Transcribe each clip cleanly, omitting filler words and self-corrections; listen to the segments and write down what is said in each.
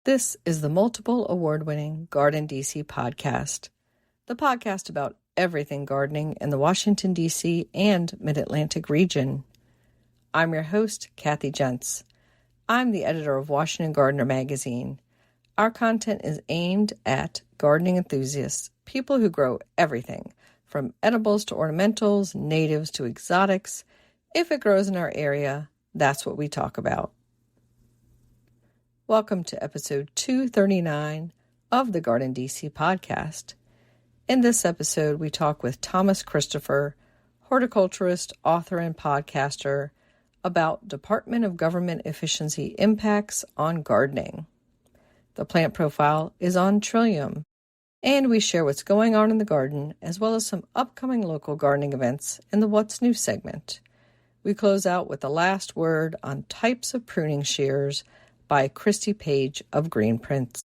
This is the multiple award-winning GardenDC podcast, the podcast about everything gardening in the Washington, D.C. and Mid-Atlantic region. I'm your host, Kathy Jentz. I'm the editor of Washington Gardener magazine. Our content is aimed at gardening enthusiasts, people who grow everything, from edibles to ornamentals, natives to exotics. If it grows in our area, that's what we talk about. Welcome to episode 239 of the GardenDC podcast. In this episode, we talk with Thomas Christopher, horticulturist, author, and podcaster, about Department of Government efficiency impacts on gardening. The plant profile is on Trillium, and we share what's going on in the garden, as well as some upcoming local gardening events in the What's New segment. We close out with the last word on types of pruning shears by Christy Page of Green Prints.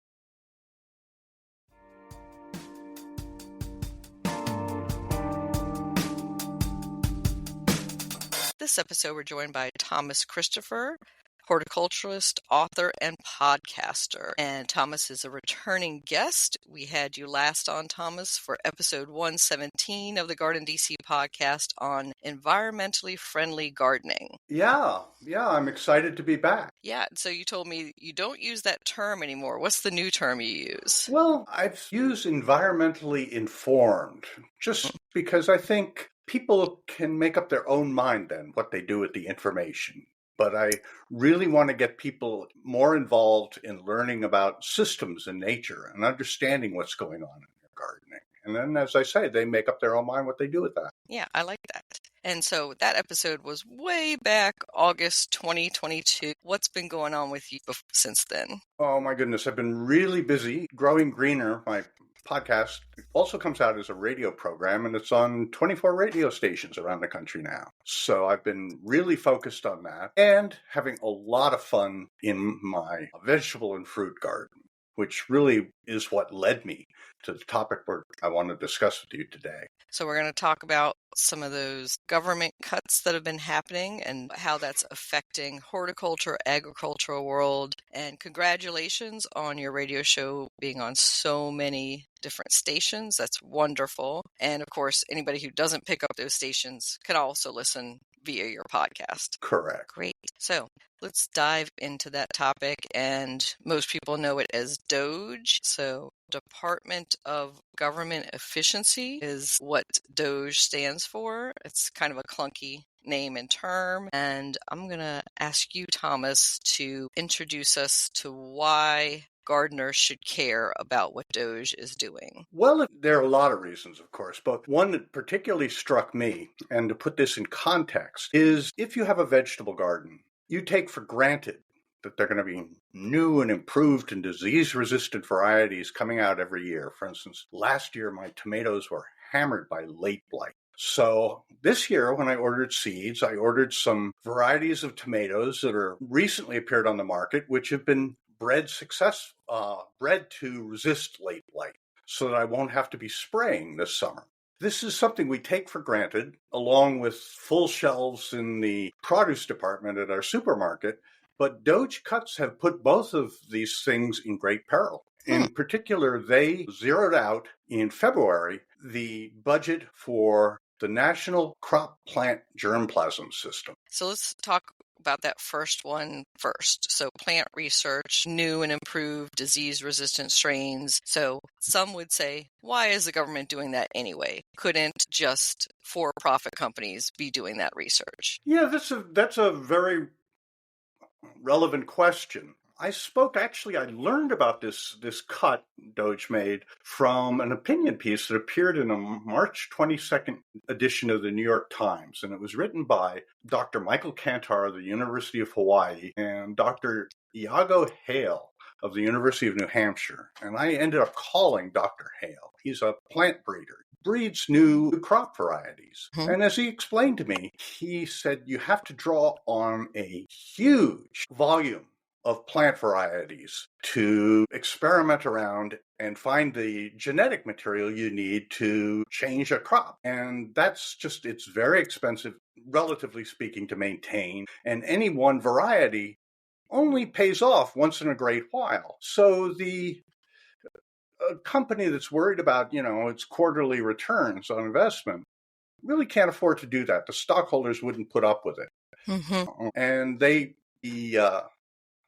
This episode, we're joined by Thomas Christopher, horticulturist, author, and podcaster. And Thomas is a returning guest. We had you last on, Thomas, for episode 117 of the GardenDC podcast on environmentally friendly gardening. Yeah, I'm excited to be back. Yeah, so you told me you don't use that term anymore. What's the new term you use? Well, I've used environmentally informed, just because I think people can make up their own mind then what they do with the information. But I really want to get people more involved in learning about systems in nature and understanding what's going on in their gardening. And then, as I say, they make up their own mind what they do with that. Yeah, I like that. And so that episode was way back August 2022. What's been going on with you since then? Oh, my goodness. I've been really busy. Growing Greener, my podcast, also comes out as a radio program, and it's on 24 radio stations around the country now. So I've been really focused on that and having a lot of fun in my vegetable and fruit garden, which really is what led me to the topic I want to discuss with you today. So we're going to talk about some of those government cuts that have been happening and how that's affecting horticulture, agricultural world. And congratulations on your radio show being on so many different stations. That's wonderful. And of course, anybody who doesn't pick up those stations can also listen via your podcast. Correct. Great. So let's dive into that topic. And most people know it as DOGE. So Department of Government Efficiency is what DOGE stands for. It's kind of a clunky name and term. And I'm going to ask you, Thomas, to introduce us to why gardeners should care about what DOGE is doing. Well, there are a lot of reasons, of course, but one that particularly struck me, and to put this in context, is if you have a vegetable garden, you take for granted that they're going to be new and improved and disease-resistant varieties coming out every year. For instance, last year my tomatoes were hammered by late blight. So this year, when I ordered seeds, I ordered some varieties of tomatoes that are recently appeared on the market, which have been bred to resist late blight, so that I won't have to be spraying this summer. This is something we take for granted, along with full shelves in the produce department at our supermarket, but DOGE cuts have put both of these things in great peril. In particular, they zeroed out in February the budget for the National Crop Plant Germplasm System. So let's talk about that first one first. So plant research, new and improved disease-resistant strains. So some would say, why is the government doing that anyway? Couldn't just for-profit companies be doing that research? Yeah, that's a very relevant question. I learned about this cut DOGE made from an opinion piece that appeared in a March 22nd edition of the New York Times. And it was written by Dr. Michael Kantar of the University of Hawaii and Dr. Iago Hale of the University of New Hampshire. And I ended up calling Dr. Hale. He's a plant breeder. Breeds new crop varieties. And as he explained to me, he said you have to draw on a huge volume of plant varieties to experiment around and find the genetic material you need to change a crop. And it's very expensive, relatively speaking, to maintain. And any one variety only pays off once in a great while. So the company that's worried about, its quarterly returns on investment really can't afford to do that. The stockholders wouldn't put up with it. Mm-hmm. And the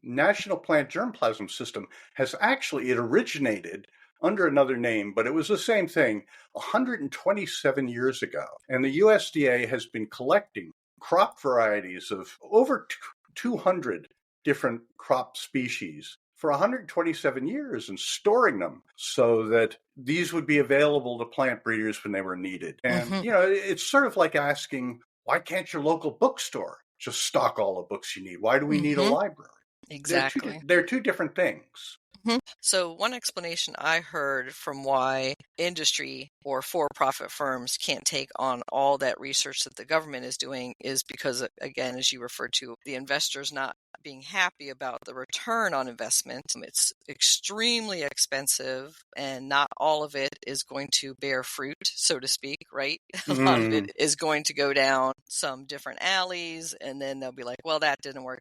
National Plant Germplasm System it originated under another name, but it was the same thing 127 years ago. And the USDA has been collecting crop varieties of over 200 different crop species for 127 years and storing them so that these would be available to plant breeders when they were needed. And, it's sort of like asking, why can't your local bookstore just stock all the books you need? Why do we need a library? Exactly. They're two different things. So one explanation I heard from why industry or for-profit firms can't take on all that research that the government is doing is because, again, as you referred to, the investors not being happy about the return on investment. It's extremely expensive and not all of it is going to bear fruit, so to speak, right? A lot of it is going to go down some different alleys and then they'll be like, well, that didn't work.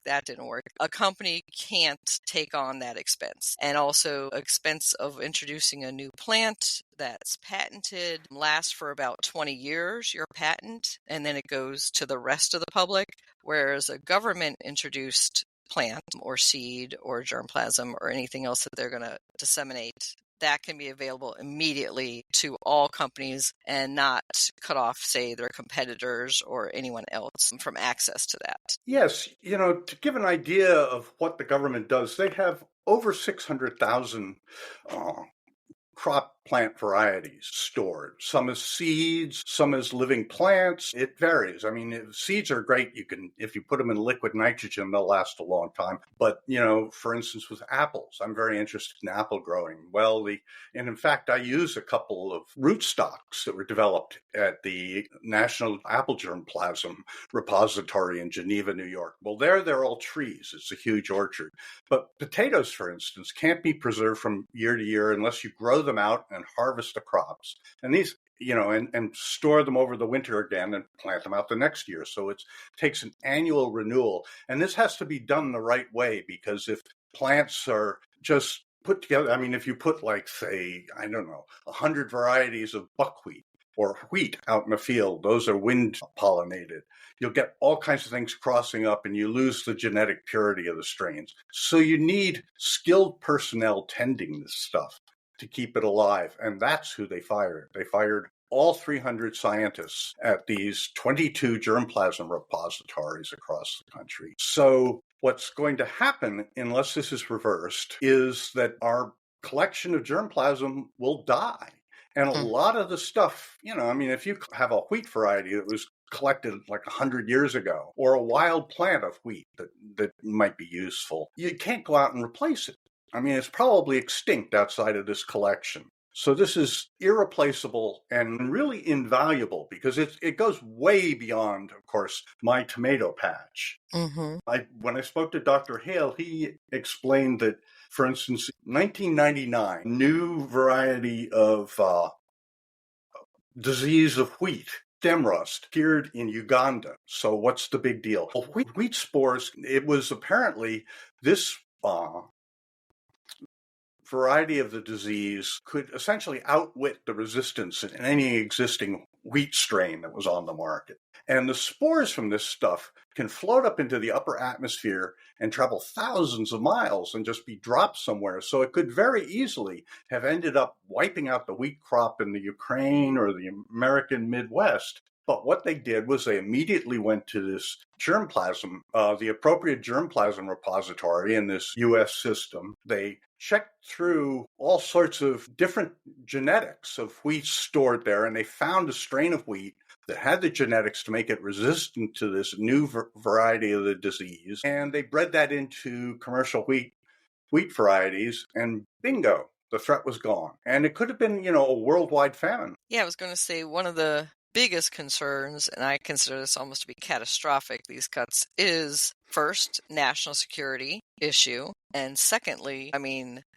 A company can't take on that expense. And also expense of introducing a new plant that's patented lasts for about 20 years, your patent, and then it goes to the rest of the public. Whereas a government introduced plant or seed or germplasm or anything else that they're going to disseminate, that can be available immediately to all companies and not cut off, say, their competitors or anyone else from access to that. Yes. To give an idea of what the government does, they have over 600,000 crop plant varieties stored. Some as seeds, some as living plants. It varies. I mean, seeds are great. If you put them in liquid nitrogen, they'll last a long time. But, for instance, with apples, I'm very interested in apple growing. And in fact, I use a couple of rootstocks that were developed at the National Apple Germplasm Repository in Geneva, New York. Well, they're all trees. It's a huge orchard. But potatoes, for instance, can't be preserved from year to year unless you grow them out and harvest the crops. And these, and store them over the winter again and plant them out the next year. So it takes an annual renewal. And this has to be done the right way, because if plants are just put together, I mean, if you put 100 varieties of buckwheat or wheat out in the field, those are wind pollinated. You'll get all kinds of things crossing up and you lose the genetic purity of the strains. So you need skilled personnel tending this stuff to keep it alive. And that's who they fired. They fired all 300 scientists at these 22 germplasm repositories across the country. So what's going to happen, unless this is reversed, is that our collection of germplasm will die. And a lot of the stuff, if you have a wheat variety that was collected 100 years ago, or a wild plant of wheat that might be useful, you can't go out and replace it. I mean, it's probably extinct outside of this collection. So this is irreplaceable and really invaluable because it goes way beyond, of course, my tomato patch. Mm-hmm. When I spoke to Dr. Hale, he explained that, for instance, 1999, new variety of disease of wheat, stem rust, appeared in Uganda. So what's the big deal? Well, wheat spores, it was apparently this variety of the disease could essentially outwit the resistance in any existing wheat strain that was on the market. And the spores from this stuff can float up into the upper atmosphere and travel thousands of miles and just be dropped somewhere. So it could very easily have ended up wiping out the wheat crop in the Ukraine or the American Midwest. But what they did was they immediately went to this germplasm, the appropriate germplasm repository in this U.S. system. They checked through all sorts of different genetics of wheat stored there, and they found a strain of wheat that had the genetics to make it resistant to this new variety of the disease. And they bred that into commercial wheat varieties, and bingo, the threat was gone. And it could have been, a worldwide famine. Yeah, I was going to say one of the biggest concerns, and I consider this almost to be catastrophic, these cuts, is first, national security issue, and secondly,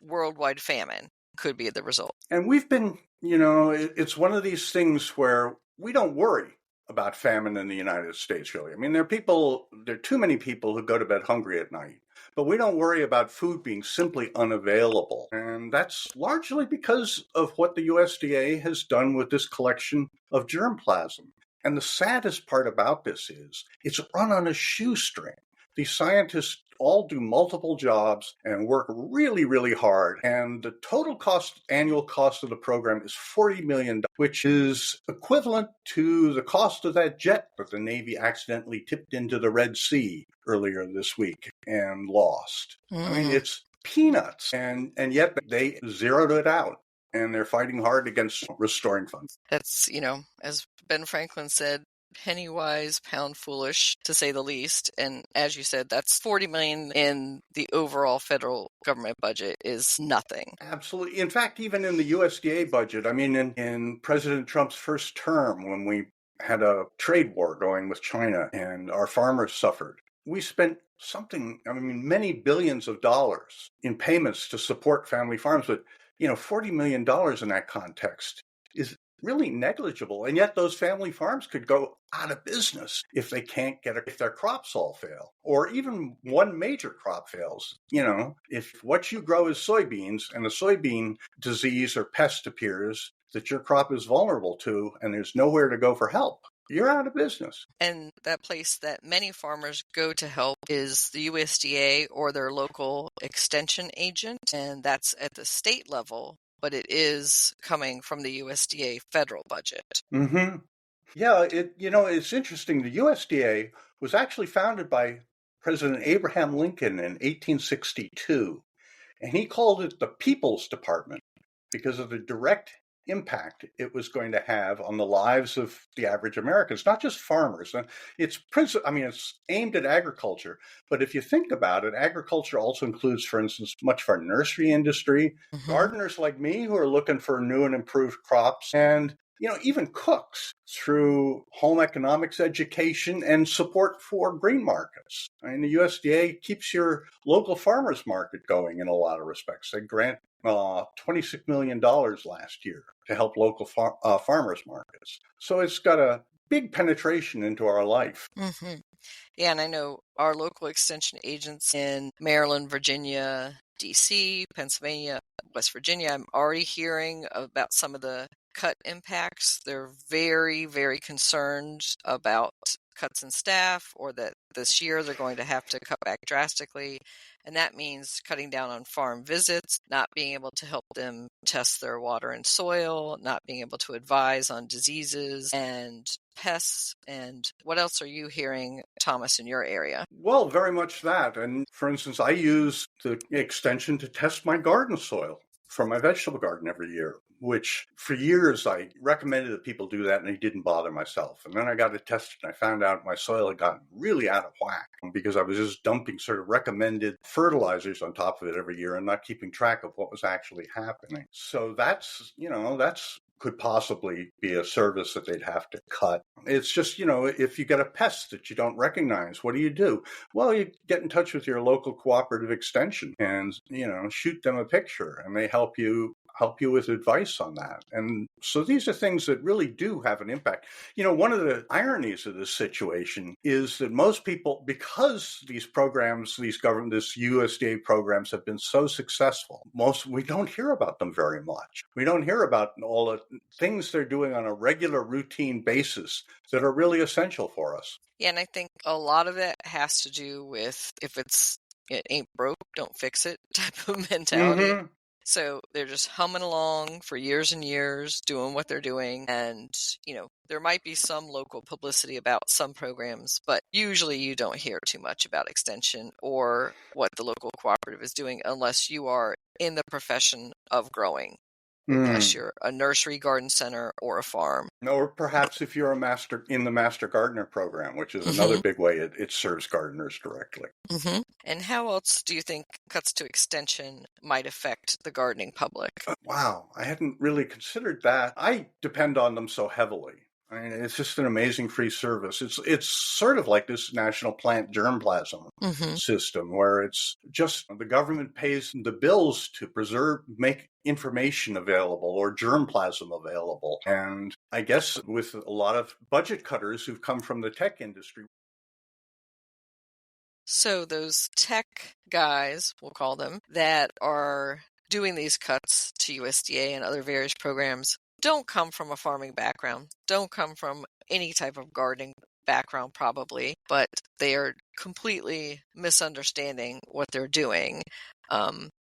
worldwide famine could be the result. And we've been, it's one of these things where we don't worry about famine in the United States, really. I mean, there are too many people who go to bed hungry at night. but we don't worry about food being simply unavailable. And that's largely because of what the USDA has done with this collection of germplasm. And the saddest part about this is it's run on a shoestring. These scientists all do multiple jobs and work really, really hard. And the total annual cost of the program is $40 million, which is equivalent to the cost of that jet that the Navy accidentally tipped into the Red Sea earlier this week and lost. I mean, it's peanuts. And yet they zeroed it out. And they're fighting hard against restoring funds. That's, as Ben Franklin said, penny wise, pound foolish, to say the least. And as you said, that's $40 million in the overall federal government budget is nothing. Absolutely. In fact, even in the USDA budget, I mean, in President Trump's first term, when we had a trade war going with China and our farmers suffered, we spent many billions of dollars in payments to support family farms. But $40 million in that context is really negligible. And yet those family farms could go out of business if they can't if their crops all fail, or even one major crop fails. If what you grow is soybeans and the soybean disease or pest appears that your crop is vulnerable to, and there's nowhere to go for help, you're out of business. And that place that many farmers go to help is the USDA or their local extension agent, and that's at the state level, but it is coming from the USDA federal budget. Mm-hmm. Yeah, it's interesting. The USDA was actually founded by President Abraham Lincoln in 1862, and he called it the People's Department because of the direct impact it was going to have on the lives of the average Americans, not just farmers. And it's aimed at agriculture, but if you think about it, agriculture also includes, for instance, much of our nursery industry, gardeners like me who are looking for new and improved crops, and even cooks through home economics education and support for green markets. I mean, the USDA keeps your local farmers market going in a lot of respects. They grant $26 million last year to help local farmers markets. So it's got a big penetration into our life. Mm-hmm. Yeah, and I know our local extension agents in Maryland, Virginia, DC, Pennsylvania, West Virginia, I'm already hearing about some of the cut impacts. They're very, very concerned about cuts in staff, or that this year they're going to have to cut back drastically. And that means cutting down on farm visits, not being able to help them test their water and soil, not being able to advise on diseases and pests. And what else are you hearing, Thomas, in your area? Well, very much that. And for instance, I use the extension to test my garden soil for my vegetable garden every year, which for years I recommended that people do that, and I didn't bother myself. And then I got it tested and I found out my soil had gotten really out of whack because I was just dumping sort of recommended fertilizers on top of it every year and not keeping track of what was actually happening. So that's could possibly be a service that they'd have to cut. It's just, if you get a pest that you don't recognize, what do? Well, you get in touch with your local cooperative extension and, shoot them a picture, and they help you with advice on that. And so these are things that really do have an impact. One of the ironies of this situation is that most people, because these programs, this USDA programs have been so successful, we don't hear about them very much. We don't hear about all the things they're doing on a regular routine basis that are really essential for us. Yeah, and I think a lot of it has to do with it ain't broke, don't fix it type of mentality. Mm-hmm. So they're just humming along for years and years, doing what they're doing. And, there might be some local publicity about some programs, but usually you don't hear too much about extension or what the local cooperative is doing unless you are in the profession of growing. Unless you're a nursery, garden center, or a farm. Or perhaps if you're in the Master Gardener program, which is another big way it serves gardeners directly. Mm-hmm. And how else do you think cuts to extension might affect the gardening public? Wow, I hadn't really considered that. I depend on them so heavily. I mean, it's just an amazing free service. It's sort of like this national plant germplasm system where it's just the government pays the bills to make information available or germplasm available. And I guess with a lot of budget cutters who've come from the tech industry. So those tech guys, we'll call them, that are doing these cuts to USDA and other various programs don't come from a farming background, don't come from any type of gardening background probably, but they are completely misunderstanding what they're doing.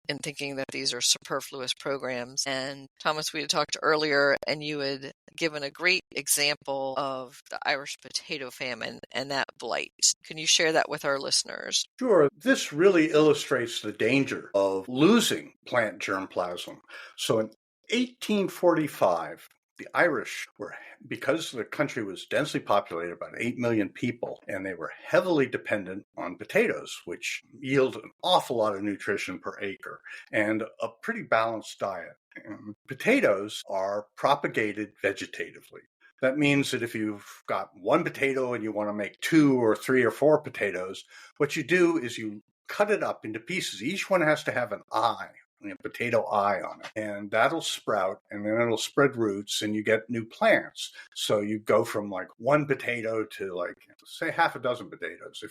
And thinking that these are superfluous programs. And Thomas, we had talked earlier, and you had given a great example of the Irish potato famine and that blight. Can you share that with our listeners? Sure. This really illustrates the danger of losing plant germplasm. So in 1845, the Irish were, because the country was densely populated, about 8 million people, and they were heavily dependent on potatoes, which yield an awful lot of nutrition per acre and a pretty balanced diet. And potatoes are propagated vegetatively. That means that if you've got one potato and you want to make 2 or 3 or 4 potatoes, what you do is you cut it up into pieces. Each one has to have an eye, a potato eye on it, and that'll sprout, and then it'll spread roots, and you get new plants. So you go from like one potato to like, say, half a dozen potatoes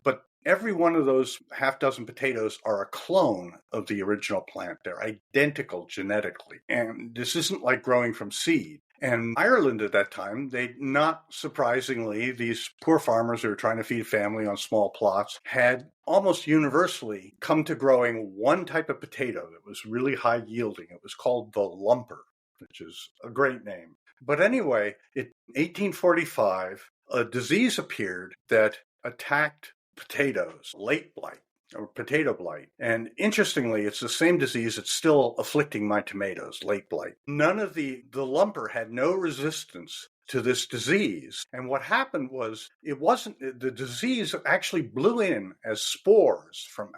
but every one of those half dozen potatoes are a clone of the original plant. They're identical genetically, and this isn't like growing from seed. And Ireland at that time, not surprisingly, these poor farmers who were trying to feed a family on small plots had almost universally come to growing one type of potato that was really high yielding. It was called the lumper, which is a great name. But anyway, in 1845, a disease appeared that attacked potatoes, late blight, or potato blight. And interestingly, it's the same disease that's still afflicting my tomatoes, late blight. None of the lumper had no resistance to this disease. And what happened was the disease actually blew in as spores from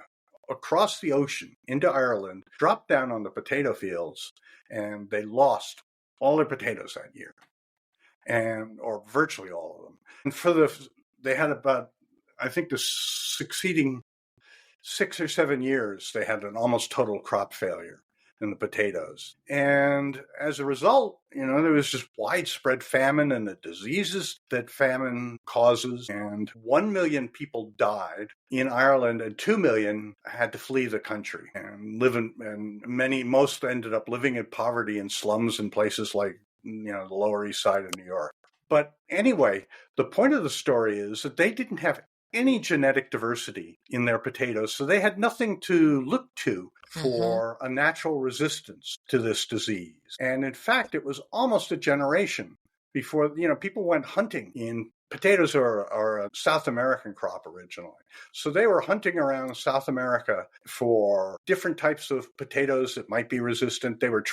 across the ocean into Ireland, dropped down on the potato fields, and they lost all their potatoes that year, or virtually all of them. And they had about, I think the succeeding 6 or 7 years, they had an almost total crop failure in the potatoes. And as a result, there was just widespread famine and the diseases that famine causes. And 1 million people died in Ireland, and 2 million had to flee the country and most ended up living in poverty in slums in places like, the Lower East Side of New York. But anyway, the point of the story is that they didn't have any genetic diversity in their potatoes, so they had nothing to look to for a natural resistance to this disease. And in fact, it was almost a generation before, people went hunting in potatoes are a South American crop originally. So they were hunting around South America for different types of potatoes that might be resistant. They were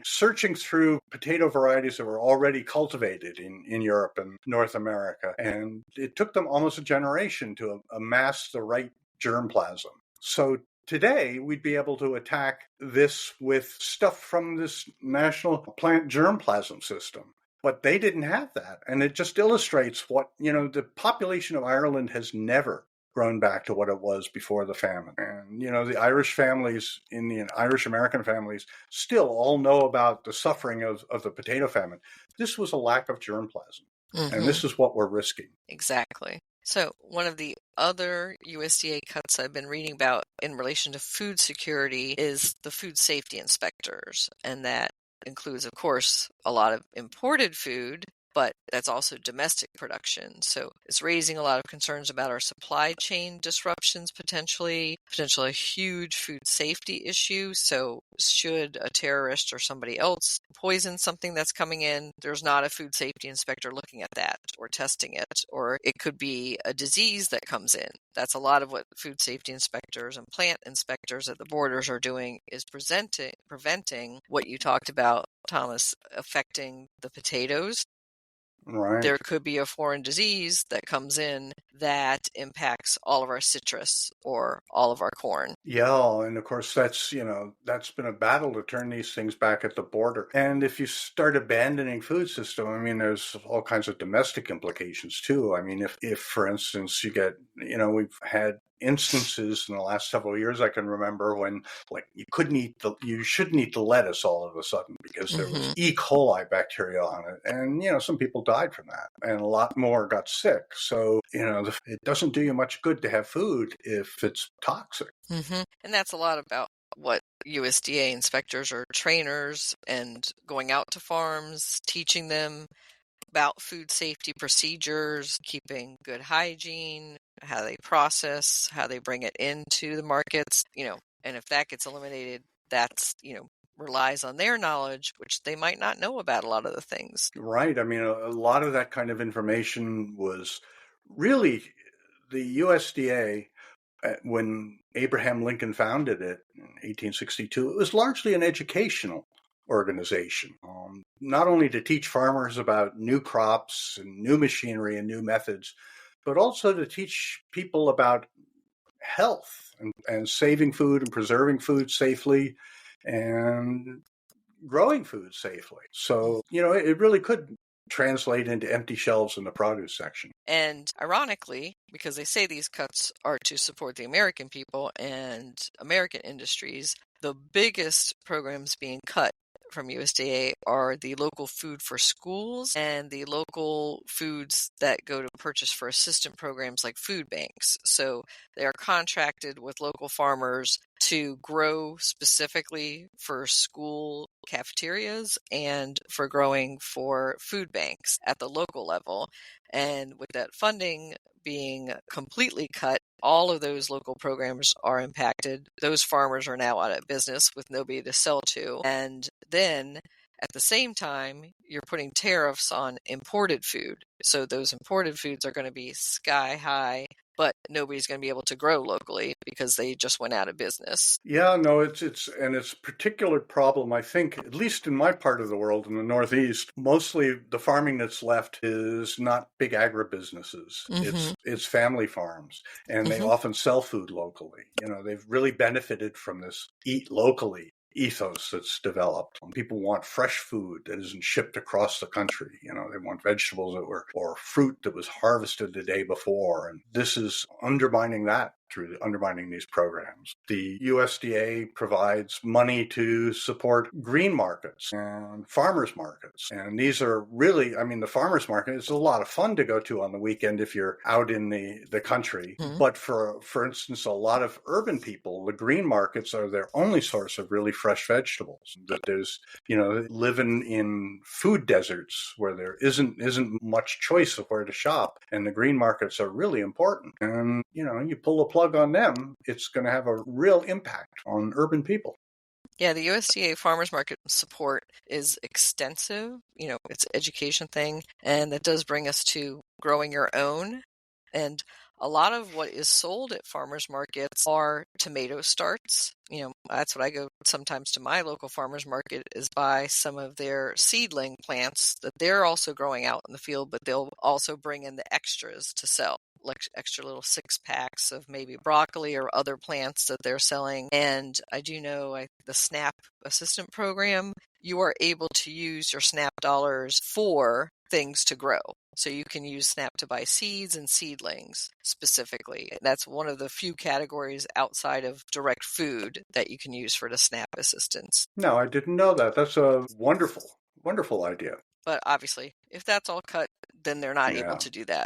searching through potato varieties that were already cultivated in Europe and North America. And it took them almost a generation to amass the right germplasm. So today, we'd be able to attack this with stuff from this national plant germplasm system. But they didn't have that. And it just illustrates the population of Ireland has never grown back to what it was before the famine. And, the Irish families, Indian, Irish American families, still all know about the suffering of the potato famine. This was a lack of germplasm. And this is what we're risking. Exactly. So one of the other USDA cuts I've been reading about in relation to food security is the food safety inspectors. And that includes, of course, a lot of imported food, but that's also domestic production. So it's raising a lot of concerns about our supply chain disruptions, potentially a huge food safety issue. So should a terrorist or somebody else poison something that's coming in, there's not a food safety inspector looking at that or testing it, or it could be a disease that comes in. That's a lot of what food safety inspectors and plant inspectors at the borders are doing, is preventing what you talked about, Thomas, affecting the potatoes. Right. There could be a foreign disease that comes in that impacts all of our citrus or all of our corn. Yeah, and of course that's been a battle to turn these things back at the border. And if you start abandoning food system, there's all kinds of domestic implications too. If for instance you get, we've had instances in the last several years I can remember when, like, you shouldn't eat the lettuce all of a sudden because there was E. coli bacteria on it. And, some people died from that and a lot more got sick. So, it doesn't do you much good to have food if it's toxic. And that's a lot about what USDA inspectors or trainers and going out to farms, teaching them about food safety procedures, keeping good hygiene, how they process, how they bring it into the markets, and if that gets eliminated, that's, relies on their knowledge, which they might not know about a lot of the things. Right. I mean, a lot of that kind of information was really the USDA, when Abraham Lincoln founded it in 1862, it was largely an educational organization, not only to teach farmers about new crops and new machinery and new methods, but also to teach people about health and saving food and preserving food safely and growing food safely. So, it really could translate into empty shelves in the produce section. And ironically, because they say these cuts are to support the American people and American industries, the biggest programs being cut from USDA are the local food for schools and the local foods that go to purchase for assistant programs like food banks. So they are contracted with local farmers to grow specifically for school cafeterias and for growing for food banks at the local level. And with that funding being completely cut, all of those local programs are impacted. Those farmers are now out of business with nobody to sell to. And then at the same time, you're putting tariffs on imported food. So those imported foods are going to be sky high, but nobody's going to be able to grow locally because they just went out of business. Yeah, no, it's a particular problem, I think, at least in my part of the world, in the Northeast. Mostly the farming that's left is not big agribusinesses. It's family farms, and they often sell food locally. They've really benefited from this eat locally ethos that's developed. People want fresh food that isn't shipped across the country. They want vegetables or fruit that was harvested the day before. And this is undermining these programs. The USDA provides money to support green markets and farmers markets. And these are really, the farmers market is a lot of fun to go to on the weekend if you're out in the country. But for instance, a lot of urban people, the green markets are their only source of really fresh vegetables. That there's, living in food deserts where there isn't much choice of where to shop. And the green markets are really important. And, you pull the plug on them, it's going to have a real impact on urban people. Yeah, the USDA farmers market support is extensive. It's an education thing, and that does bring us to growing your own. And a lot of what is sold at farmers markets are tomato starts. That's what I go sometimes to my local farmers market is buy some of their seedling plants that they're also growing out in the field, but they'll also bring in the extras to sell, like extra little 6-packs of maybe broccoli or other plants that they're selling. And I do know the SNAP assistant program, you are able to use your SNAP dollars for things to grow. So you can use SNAP to buy seeds and seedlings specifically. That's one of the few categories outside of direct food that you can use for the SNAP assistance. No, I didn't know that. That's a wonderful, wonderful idea. But obviously, if that's all cut, then they're not able to do that.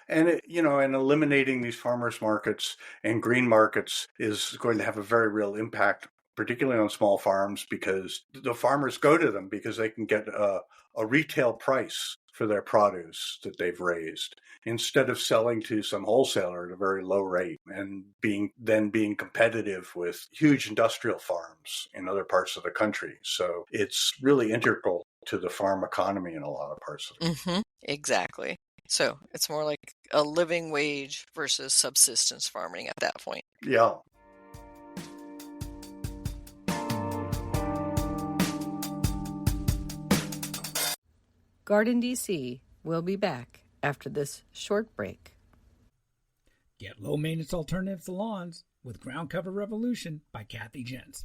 And, and eliminating these farmers markets and green markets is going to have a very real impact, particularly on small farms, because the farmers go to them because they can get a retail price for their produce that they've raised instead of selling to some wholesaler at a very low rate and being competitive with huge industrial farms in other parts of the country. So it's really integral to the farm economy in a lot of parts of the country. Exactly. So it's more like a living wage versus subsistence farming at that point. Yeah. GardenDC will be back after this short break. Get low-maintenance alternatives to lawns with Ground Cover Revolution by Kathy Jentz.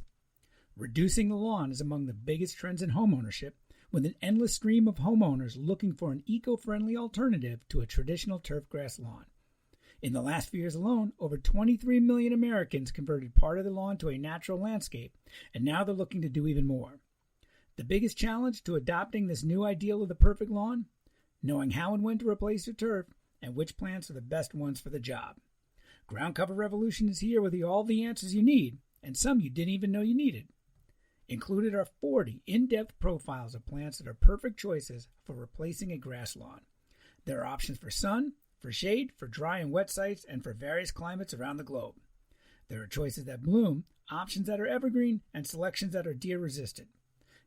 Reducing the lawn is among the biggest trends in homeownership, with an endless stream of homeowners looking for an eco-friendly alternative to a traditional turfgrass lawn. In the last few years alone, over 23 million Americans converted part of the lawn to a natural landscape, and now they're looking to do even more. The biggest challenge to adopting this new ideal of the perfect lawn? Knowing how and when to replace your turf and which plants are the best ones for the job. Ground Cover Revolution is here with all the answers you need, and some you didn't even know you needed. Included are 40 in-depth profiles of plants that are perfect choices for replacing a grass lawn. There are options for sun, for shade, for dry and wet sites, and for various climates around the globe. There are choices that bloom, options that are evergreen, and selections that are deer-resistant.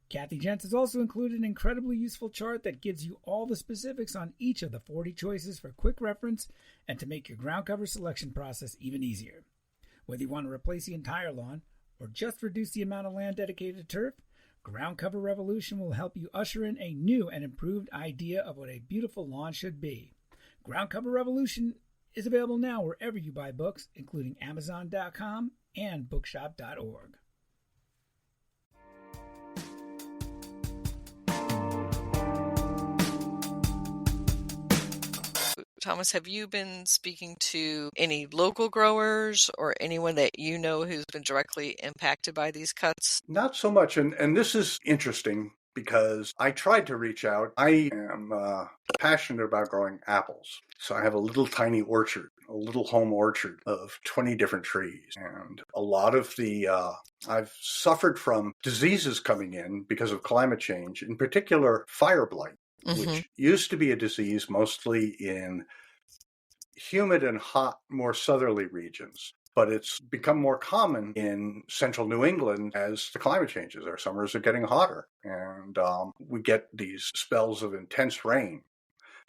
Kathy Jentz has also included an incredibly useful chart that gives you all the specifics on each of the 40 choices for quick reference and to make your ground cover selection process even easier. Whether you want to replace the entire lawn or just reduce the amount of land dedicated to turf, Ground Cover Revolution will help you usher in a new and improved idea of what a beautiful lawn should be. Ground Cover Revolution is available now wherever you buy books, including Amazon.com and Bookshop.org. Thomas, have you been speaking to any local growers or anyone that you know who's been directly impacted by these cuts? Not so much. And this is interesting because I tried to reach out. I am passionate about growing apples. So I have a little tiny orchard, a little home orchard of 20 different trees. And a lot of I've suffered from diseases coming in because of climate change, in particular fire blight. Which used to be a disease mostly in humid and hot, more southerly regions. But it's become more common in central New England as the climate changes. Our summers are getting hotter, and we get these spells of intense rain.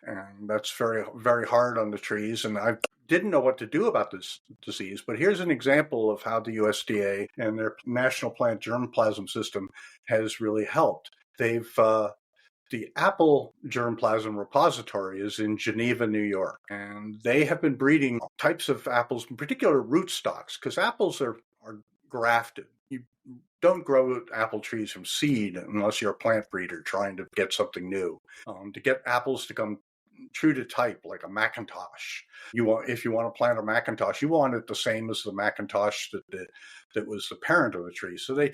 And that's very, very hard on the trees. And I didn't know what to do about this disease. But here's an example of how the USDA and their National Plant Germplasm System has really helped. The Apple Germplasm Repository is in Geneva, New York, and they have been breeding types of apples, in particular rootstocks, because apples are grafted. You don't grow apple trees from seed unless you're a plant breeder trying to get something new. To get apples to come true to type, like a Macintosh, if you want to plant a Macintosh, you want it the same as the Macintosh that was the parent of the tree. So they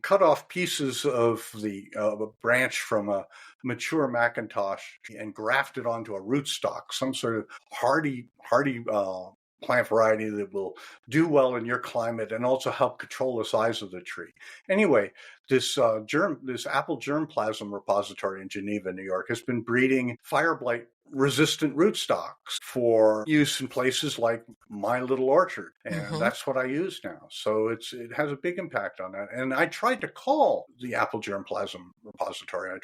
cut off pieces of a branch from a mature Macintosh and graft it onto a rootstock, some sort of hardy plant variety that will do well in your climate and also help control the size of the tree. Anyway, this Apple Germplasm Repository in Geneva, New York, has been breeding fire blight resistant rootstocks for use in places like my little orchard. And that's what I use now. So it has a big impact on that. And I tried to call the Apple Germplasm Repository.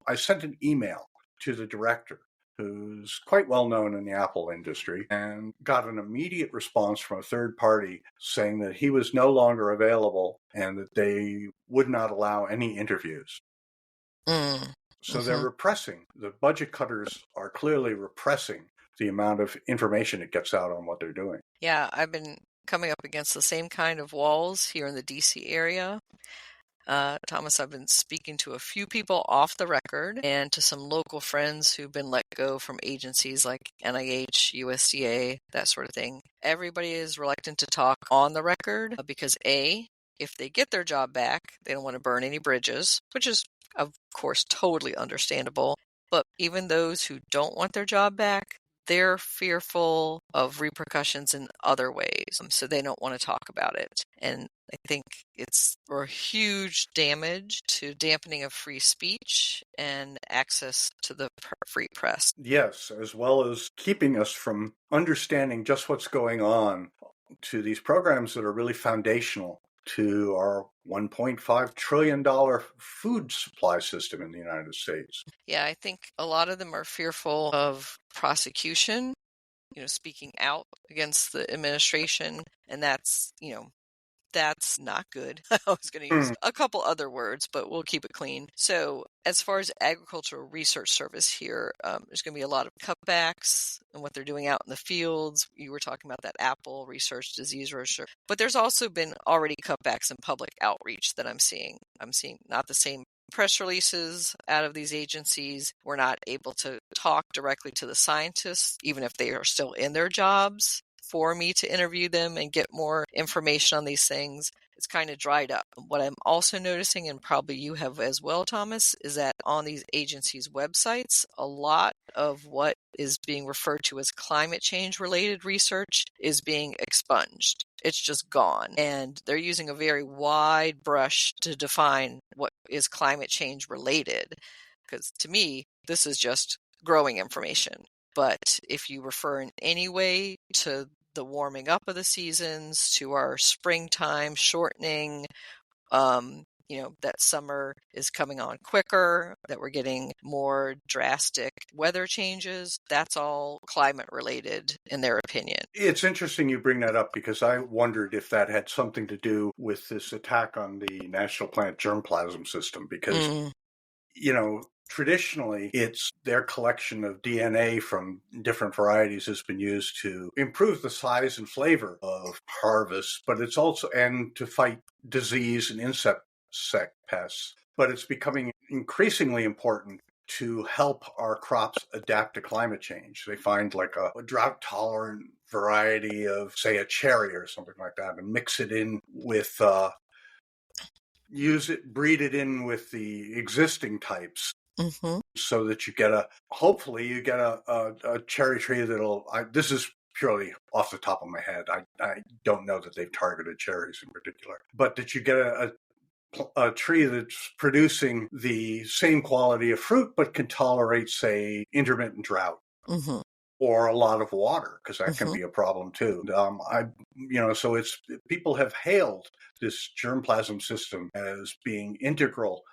I sent an email to the director, who's quite well known in the apple industry, and got an immediate response from a third party saying that he was no longer available and that they would not allow any interviews. So they're repressing. The budget cutters are clearly repressing the amount of information it gets out on what they're doing. Yeah, I've been coming up against the same kind of walls here in the DC area. Thomas, I've been speaking to a few people off the record and to some local friends who've been let go from agencies like NIH, USDA, that sort of thing. Everybody is reluctant to talk on the record because A, if they get their job back, they don't want to burn any bridges, which is, of course, totally understandable. But even those who don't want their job back, they're fearful of repercussions in other ways, so they don't want to talk about it. And I think it's a huge damage to dampening of free speech and access to the free press. Yes, as well as keeping us from understanding just what's going on to these programs that are really foundational to our $1.5 trillion food supply system in the United States. Yeah, I think a lot of them are fearful of prosecution, speaking out against the administration, and that's not good. I was going to use a couple other words, but we'll keep it clean. So as far as Agricultural Research Service here, there's going to be a lot of cutbacks in what they're doing out in the fields. You were talking about that apple research, disease research, but there's also been already cutbacks in public outreach that I'm seeing. I'm seeing not the same press releases out of these agencies. We're not able to talk directly to the scientists, even if they are still in their jobs, for me to interview them and get more information on these things. It's kind of dried up. What I'm also noticing, and probably you have as well, Thomas, is that on these agencies' websites, a lot of what is being referred to as climate change related research is being expunged. It's just gone. And they're using a very wide brush to define what is climate change related. Because to me, this is just growing information. But if you refer in any way to the warming up of the seasons, to our springtime shortening, that summer is coming on quicker, that we're getting more drastic weather changes, that's all climate related in their opinion. It's interesting you bring that up because I wondered if that had something to do with this attack on the national plant germplasm system because, traditionally, it's their collection of DNA from different varieties has been used to improve the size and flavor of harvest, but it's also, and to fight disease and insect pests. But it's becoming increasingly important to help our crops adapt to climate change. They find like a drought-tolerant variety of, say, a cherry or something like that and mix it in with, breed it in with the existing types. Mm-hmm. So that hopefully you get a cherry tree this is purely off the top of my head. I don't know that they've targeted cherries in particular, but that you get a tree that's producing the same quality of fruit, but can tolerate, say, intermittent drought. Mm-hmm. Or a lot of water, because that Mm-hmm. can be a problem too. So people have hailed this germplasm system as being integral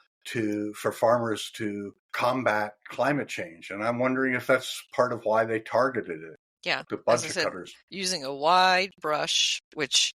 for farmers to combat climate change. And I'm wondering if that's part of why they targeted it. Yeah, The as I budget said, cutters. using a wide brush, which,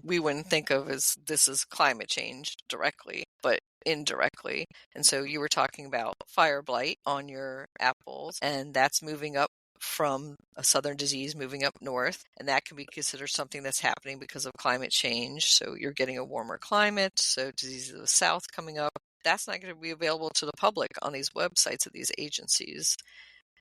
we wouldn't think of as this is climate change directly, but indirectly. And so you were talking about fire blight on your apples, and that's moving up from a southern disease moving up north, and that can be considered something that's happening because of climate change. So you're getting a warmer climate, so diseases of the south coming up. That's not going to be available to the public on these websites of these agencies.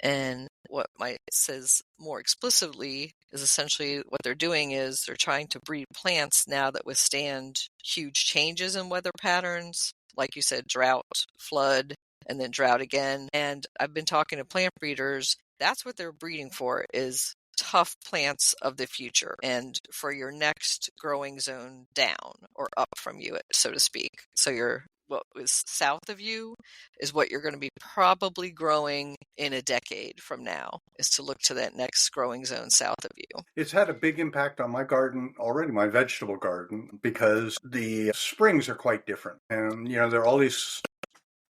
And what Mike says more explicitly is essentially what they're doing is they're trying to breed plants now that withstand huge changes in weather patterns, like you said, drought, flood, and then drought again. And I've been talking to plant breeders. That's what they're breeding for, is tough plants of the future and for your next growing zone down or up from you, so to speak. So what was south of you is what you're going to be probably growing in a decade from now, is to look to that next growing zone south of you. It's had a big impact on my garden already, my vegetable garden, because the springs are quite different. And, there are all these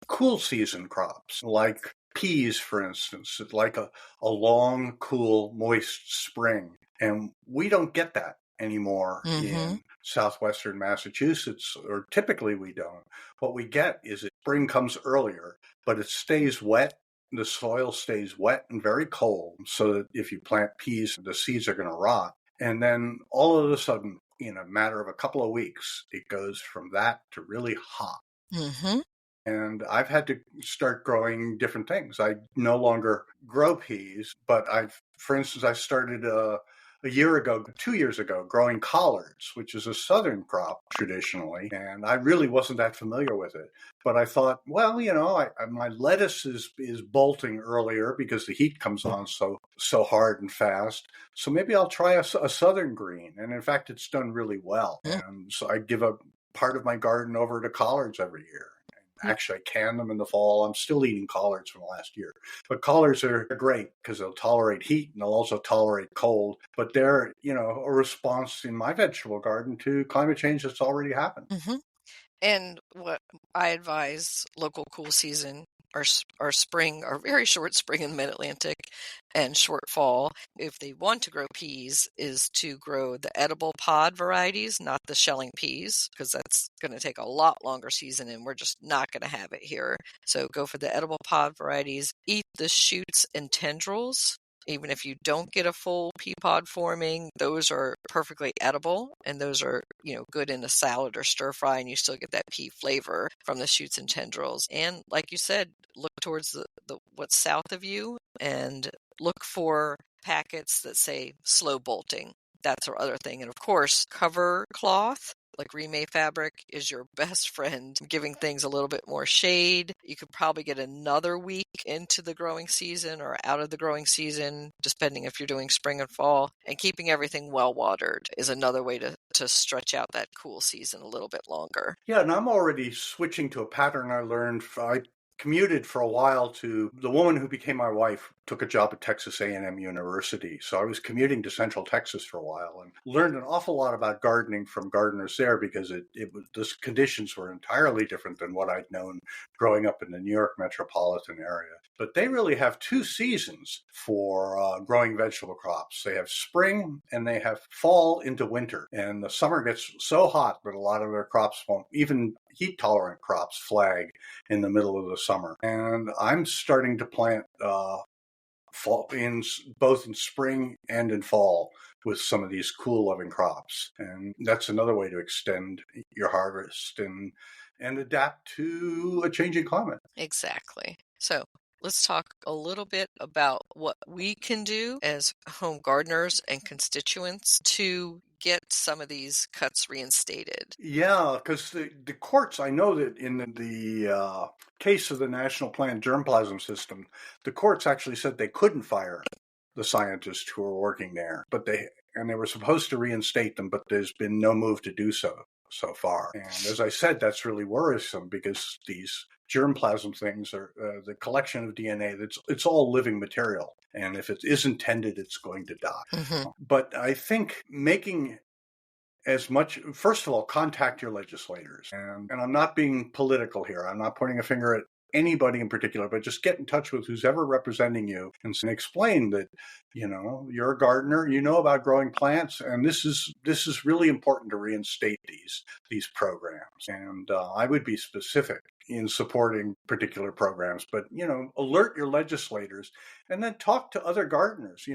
cool season crops, like peas, for instance, like a long, cool, moist spring. And we don't get that anymore in southwestern Massachusetts, or typically we don't. What we get is spring comes earlier, but it stays wet. The soil stays wet and very cold, so that if you plant peas, the seeds are going to rot. And then all of a sudden, in a matter of a couple of weeks, it goes from that to really hot. Mm-hmm. And I've had to start growing different things. I no longer grow peas, but for instance, I started 2 years ago, growing collards, which is a southern crop traditionally, and I really wasn't that familiar with it. But I thought, well, my lettuce is bolting earlier because the heat comes on so hard and fast. So maybe I'll try a southern green, and in fact, it's done really well. And so I give a part of my garden over to collards every year. Actually, I can them in the fall. I'm still eating collards from last year. But collards are great because they'll tolerate heat and they'll also tolerate cold. But they're, a response in my vegetable garden to climate change that's already happened. Mm-hmm. And what I advise local cool season, our spring, our very short spring in the mid-Atlantic and short fall, if they want to grow peas, is to grow the edible pod varieties, not the shelling peas, because that's going to take a lot longer season and we're just not going to have it here. So go for the edible pod varieties, eat the shoots and tendrils Even if you don't get a full pea pod forming, those are perfectly edible, and those are, good in a salad or stir fry, and you still get that pea flavor from the shoots and tendrils. And like you said, look towards the what's south of you and look for packets that say slow bolting. That's our other thing. And of course, cover cloth, like remade fabric, is your best friend, giving things a little bit more shade. You could probably get another week into the growing season or out of the growing season, depending if you're doing spring and fall. And keeping everything well watered is another way to stretch out that cool season a little bit longer. Yeah, and I'm already switching to a pattern I learned. I commuted for a while to the woman who became my wife took a job at Texas A&M University. So I was commuting to Central Texas for a while and learned an awful lot about gardening from gardeners there, because the conditions were entirely different than what I'd known growing up in the New York metropolitan area. But they really have two seasons for growing vegetable crops. They have spring and they have fall into winter. And the summer gets so hot that a lot of their crops won't, even heat-tolerant crops, flag in the middle of the summer. And I'm starting to plant fall both in spring and in fall with some of these cool loving crops. And that's another way to extend your harvest and adapt to a changing climate. Exactly. So let's talk a little bit about what we can do as home gardeners and constituents to get some of these cuts reinstated. Yeah, because the courts, I know that in the case of the National Plant Germplasm System, the courts actually said they couldn't fire the scientists who were working there, but they were supposed to reinstate them, but there's been no move to do so far. And as I said, that's really worrisome, because these germplasm things are the collection of DNA. It's all living material, and if it isn't tended, it's going to die. Mm-hmm. But I think making as much, first of all, contact your legislators. And I'm not being political here. I'm not pointing a finger at anybody in particular, but just get in touch with who's ever representing you and explain that, you're a gardener, you know about growing plants, and this is really important to reinstate these programs. And I would be specific in supporting particular programs, but, alert your legislators and then talk to other gardeners,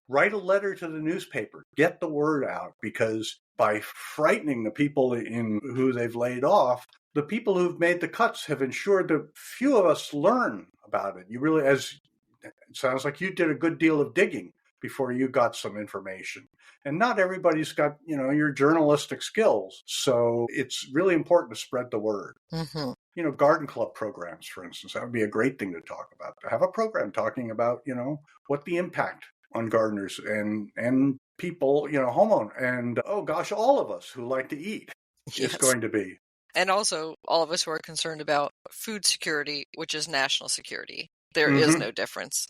write a letter to the newspaper, get the word out, because by frightening the people in who they've laid off, the people who've made the cuts have ensured that few of us learn about it. You really, as it sounds like you did a good deal of digging before you got some information. And not everybody's got, your journalistic skills. So it's really important to spread the word. Mm-hmm. Garden club programs, for instance, that would be a great thing to talk about. To have a program talking about, what the impact on gardeners and people, homeowners, and all of us who like to eat is going to be. And also all of us who are concerned about food security, which is national security. There is no difference.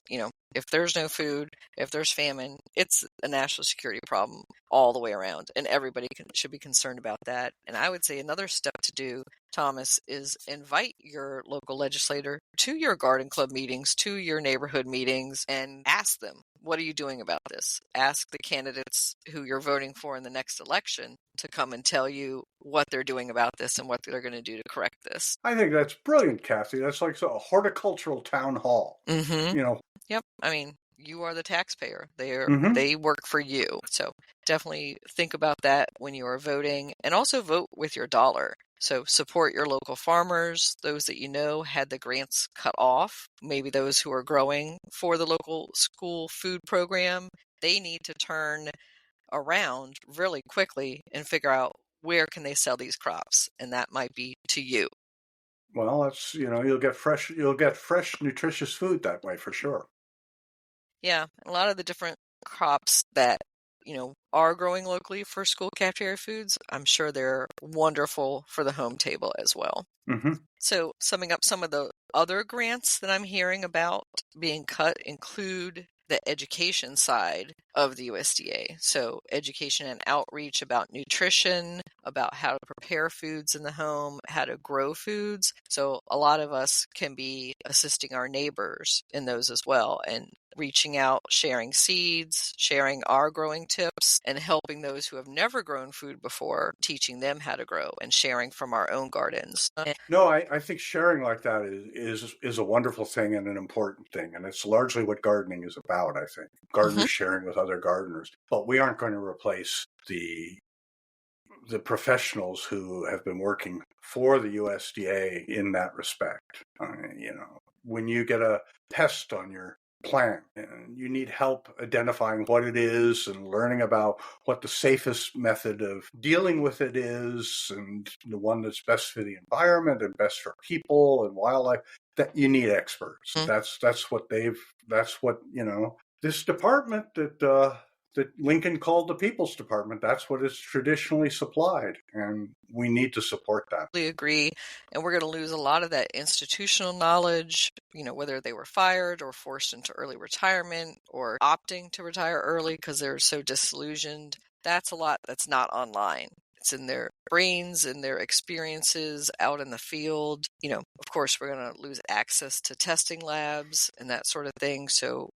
If there's no food, if there's famine, it's a national security problem all the way around. And everybody should be concerned about that. And I would say another step to do, Thomas, is invite your local legislator to your garden club meetings, to your neighborhood meetings, and ask them, what are you doing about this? Ask the candidates who you're voting for in the next election to come and tell you what they're doing about this and what they're going to do to correct this. I think that's brilliant, Kathy. That's like a horticultural town hall. Mm-hmm. Yep. I mean, you are the taxpayer. They work for you. So definitely think about that when you are voting, and also vote with your dollar. So support your local farmers, those that had the grants cut off, maybe those who are growing for the local school food program. They need to turn around really quickly and figure out where can they sell these crops, and that might be to you. Well, that's you'll get fresh nutritious food that way for sure. Yeah, a lot of the different crops that are growing locally for school cafeteria foods, I'm sure they're wonderful for the home table as well. Mm-hmm. So summing up, some of the other grants that I'm hearing about being cut include the education side of the USDA. So education and outreach about nutrition, about how to prepare foods in the home, how to grow foods. So a lot of us can be assisting our neighbors in those as well. And reaching out, sharing seeds, sharing our growing tips, and helping those who have never grown food before, teaching them how to grow and sharing from our own gardens. No, I think sharing like that is a wonderful thing and an important thing. And it's largely what gardening is about, I think. Gardeners sharing with other gardeners. But we aren't going to replace the professionals who have been working for the USDA in that respect. When you get a pest on your plant and you need help identifying what it is and learning about what the safest method of dealing with it is and the one that's best for the environment and best for people and wildlife, that you need experts. That's what this department that Lincoln called the People's Department, that's what it's traditionally supplied, and we need to support that. I agree, and we're going to lose a lot of that institutional knowledge, whether they were fired or forced into early retirement or opting to retire early because they're so disillusioned. That's a lot that's not online. It's in their brains and their experiences out in the field. Of course, we're going to lose access to testing labs and that sort of thing, so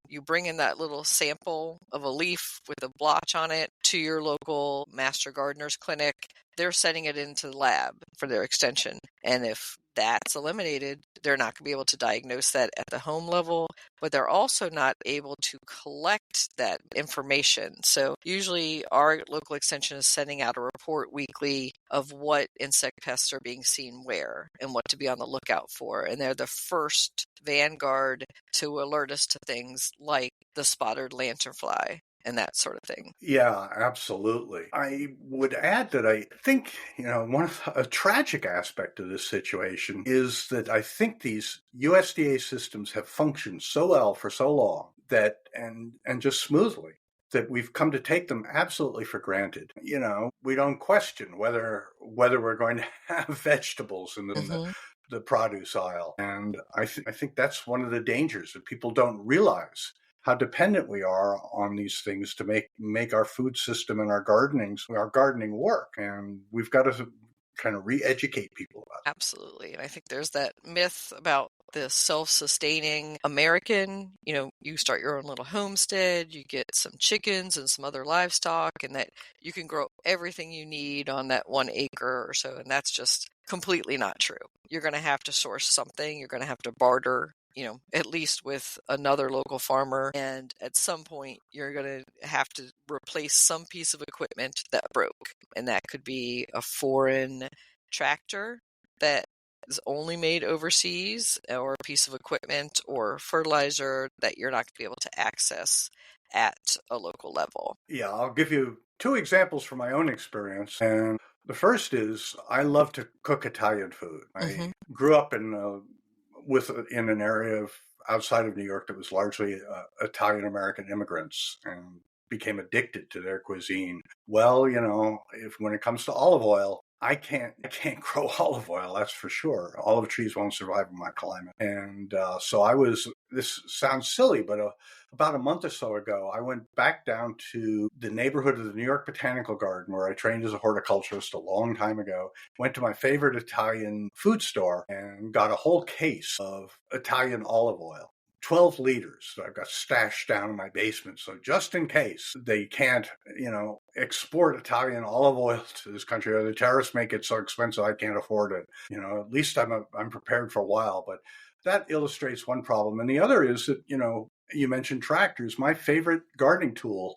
you bring in that little sample of a leaf with a blotch on it to your local master gardener's clinic. They're sending it into the lab for their extension. And if that's eliminated, they're not going to be able to diagnose that at the home level, but they're also not able to collect that information. So usually our local extension is sending out a report weekly of what insect pests are being seen where and what to be on the lookout for. And they're the first vanguard to alert us to things like the spotted lanternfly and that sort of thing. Yeah, absolutely. I would add that I think, a tragic aspect of this situation is that I think these USDA systems have functioned so well for so long that, and just smoothly, that we've come to take them absolutely for granted. We don't question whether we're going to have vegetables in the produce aisle. And I think that's one of the dangers, that people don't realize how dependent we are on these things to make our food system and our gardening work. And we've got to kind of re-educate people about it. Absolutely. And I think there's that myth about the self-sustaining American. You start your own little homestead, you get some chickens and some other livestock, and that you can grow everything you need on that 1 acre or so. And that's just completely not true. You're going to have to source something. You're going to have to barter, at least with another local farmer. And at some point, you're going to have to replace some piece of equipment that broke. And that could be a foreign tractor that is only made overseas, or a piece of equipment or fertilizer that you're not going to be able to access at a local level. Yeah, I'll give you 2 examples from my own experience. And the first is I love to cook Italian food. I grew up in an area outside of New York that was largely Italian American immigrants, and became addicted to their cuisine. Well, when it comes to olive oil, I can't grow olive oil, that's for sure. Olive trees won't survive in my climate. And so this sounds silly, but about a month or so ago, I went back down to the neighborhood of the New York Botanical Garden, where I trained as a horticulturist a long time ago, went to my favorite Italian food store and got a whole case of Italian olive oil. 12 liters that I've got stashed down in my basement. So just in case they can't, export Italian olive oil to this country, or the tariffs make it so expensive I can't afford it, at least I'm prepared for a while. But that illustrates one problem. And the other is that, you mentioned tractors. My favorite gardening tool,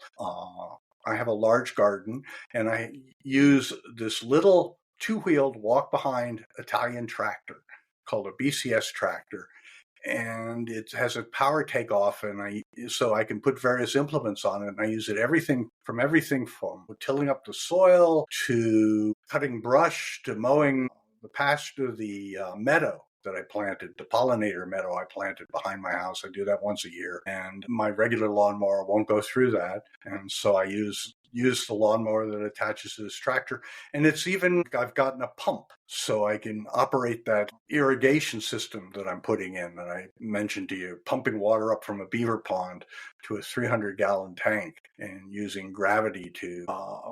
I have a large garden, and I use this little 2-wheeled walk-behind Italian tractor called a BCS tractor. And it has a power takeoff, so I can put various implements on it. And I use it everything from tilling up the soil to cutting brush to mowing the pasture, the meadow that I planted, the pollinator meadow I planted behind my house. I do that once a year, and my regular lawnmower won't go through that. And so I use the lawnmower that attaches to this tractor. And I've gotten a pump so I can operate that irrigation system that I'm putting in, that I mentioned to you, pumping water up from a beaver pond to a 300-gallon tank and using gravity to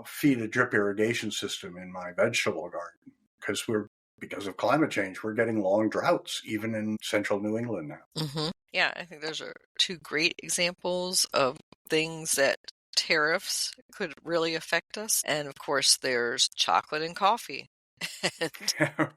feed a drip irrigation system in my vegetable garden. Because of climate change, we're getting long droughts, even in central New England now. Yeah, I think those are two great examples of things that tariffs could really affect us. And of course, there's chocolate and coffee. And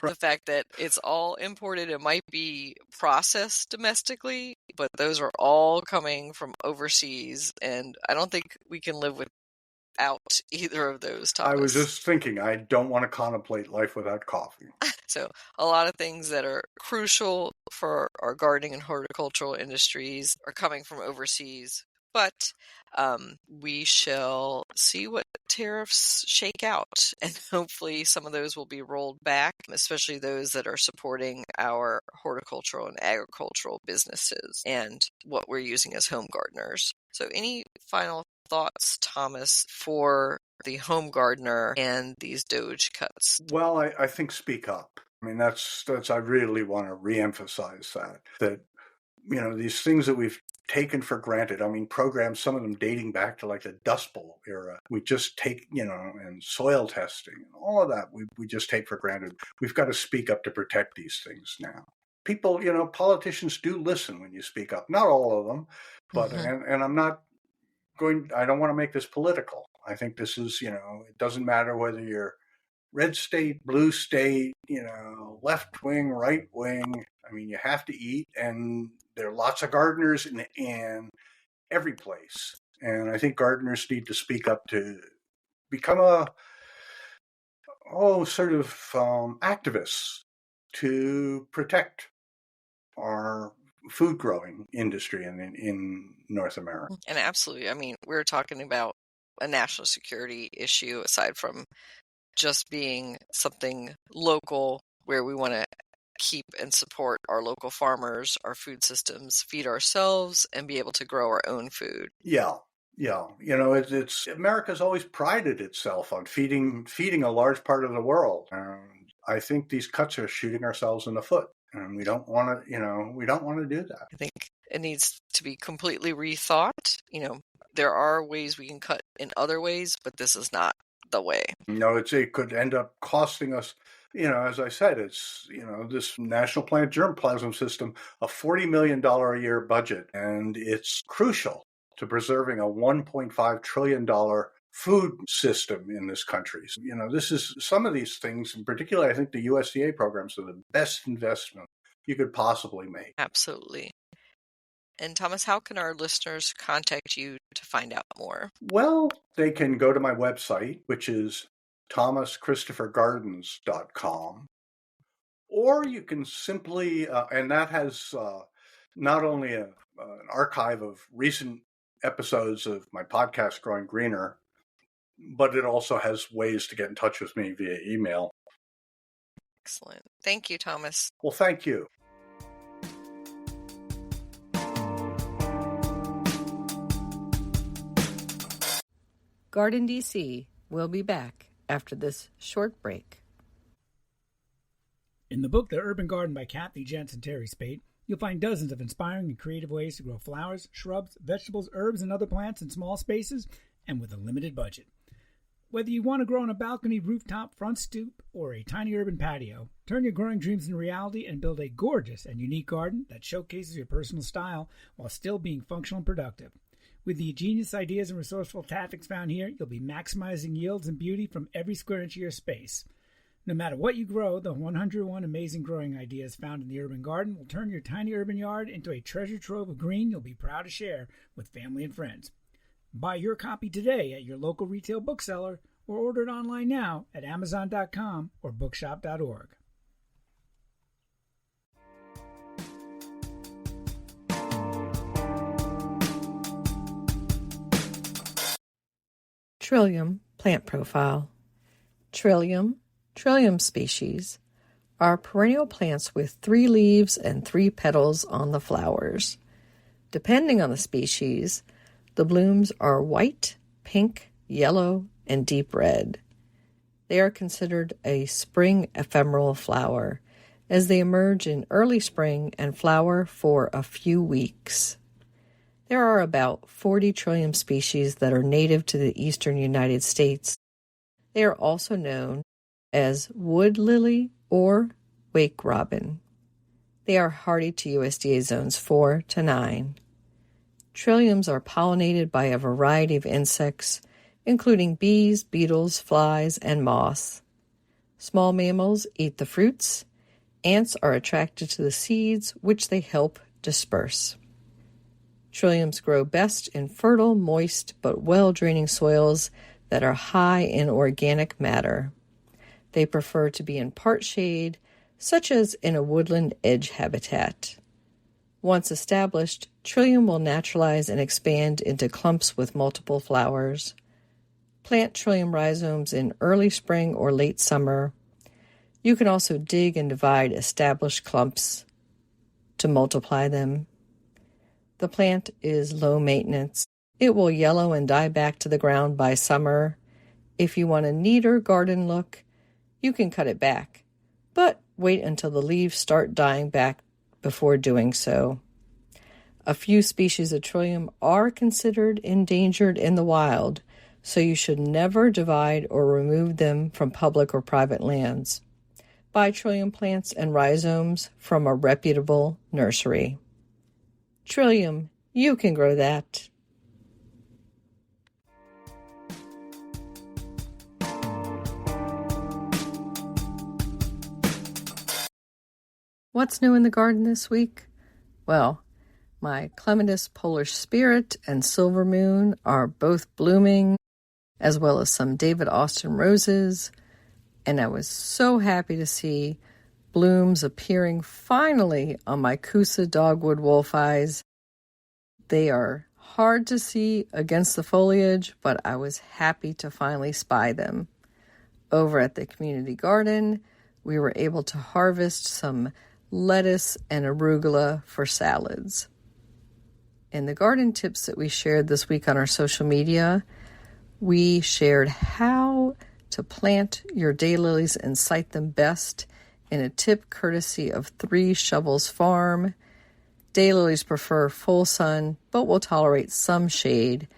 the fact that it's all imported, it might be processed domestically, but those are all coming from overseas. And I don't think we can live without either of those, Thomas. I was just thinking, I don't want to contemplate life without coffee. So a lot of things that are crucial for our gardening and horticultural industries are coming from overseas. But we shall see what tariffs shake out. And hopefully some of those will be rolled back, especially those that are supporting our horticultural and agricultural businesses and what we're using as home gardeners. So any final thoughts, Thomas, for the home gardener and these DOGE cuts? Well, I think speak up. I mean, that's I really want to reemphasize that, these things that we've taken for granted. I mean, programs, some of them dating back to like the Dust Bowl era. We just take, and soil testing and all of that, we just take for granted. We've got to speak up to protect these things now. People, politicians do listen when you speak up. Not all of them, but, and I'm not I don't want to make this political. I think this is, it doesn't matter whether you're red state, blue state, left wing, right wing. I mean, you have to eat, and there are lots of gardeners in every place. And I think gardeners need to speak up to become activists to protect our food growing industry in North America. And absolutely. I mean, we're talking about a national security issue aside from just being something local where we want to keep and support our local farmers, our food systems, feed ourselves, and be able to grow our own food. Yeah. It's America's always prided itself on feeding a large part of the world. And I think these cuts are shooting ourselves in the foot. And we don't want to do that. I think it needs to be completely rethought. There are ways we can cut in other ways, but this is not the way. It could end up costing us, as I said, it's, this national plant germplasm system, a $40 million a year budget, and it's crucial to preserving a $1.5 trillion food system in this country. So, this is some of these things, in particular, I think the USDA programs are the best investment you could possibly make. Absolutely. And Thomas, how can our listeners contact you to find out more? Well, they can go to my website, which is thomaschristophergardens.com, or you can simply, and that has not only an archive of recent episodes of my podcast, Growing Greener, but it also has ways to get in touch with me via email. Excellent. Thank you, Thomas. Well, thank you. GardenDC will be back after this short break. In the book The Urban Garden by Kathy Jentz and Terry Spate, you'll find dozens of inspiring and creative ways to grow flowers, shrubs, vegetables, herbs, and other plants in small spaces and with a limited budget. Whether you want to grow on a balcony, rooftop, front stoop, or a tiny urban patio, turn your growing dreams into reality and build a gorgeous and unique garden that showcases your personal style while still being functional and productive. With the ingenious ideas and resourceful tactics found here, you'll be maximizing yields and beauty from every square inch of your space. No matter what you grow, the 101 amazing growing ideas found in the urban garden will turn your tiny urban yard into a treasure trove of green you'll be proud to share with family and friends. Buy your copy today at your local retail bookseller or order it online now at Amazon.com or bookshop.org. Trillium plant profile. Trillium species are perennial plants with 3 leaves and 3 petals on the flowers. Depending on the species, the blooms are white, pink, yellow, and deep red. They are considered a spring ephemeral flower, as they emerge in early spring and flower for a few weeks. There are about 40 trillium species that are native to the eastern United States. They are also known as wood lily or wake robin. They are hardy to USDA zones 4 to 9. Trilliums are pollinated by a variety of insects, including bees, beetles, flies, and moths. Small mammals eat the fruits. Ants are attracted to the seeds, which they help disperse. Trilliums grow best in fertile, moist, but well-draining soils that are high in organic matter. They prefer to be in part shade, such as in a woodland edge habitat. Once established, Trillium will naturalize and expand into clumps with multiple flowers. Plant Trillium rhizomes in early spring or late summer. You can also dig and divide established clumps to multiply them. The plant is low maintenance. It will yellow and die back to the ground by summer. If you want a neater garden look, you can cut it back, but wait until the leaves start dying back before doing so. A few species of Trillium are considered endangered in the wild, so you should never divide or remove them from public or private lands. Buy Trillium plants and rhizomes from a reputable nursery. Trillium, you can grow that. What's new in the garden this week? Well, my clematis Polish Spirit and Silver Moon are both blooming, as well as some David Austin roses, and I was so happy to see blooms appearing finally on my Kusa dogwood wolf eyes. They are hard to see against the foliage, but I was happy to finally spy them. Over at the community garden, we were able to harvest some lettuce and arugula for salads. In the garden tips that we shared this week on our social media, we shared how to plant your daylilies and site them best in a tip courtesy of 3 Shovels Farm. Daylilies prefer full sun, but will tolerate some shade.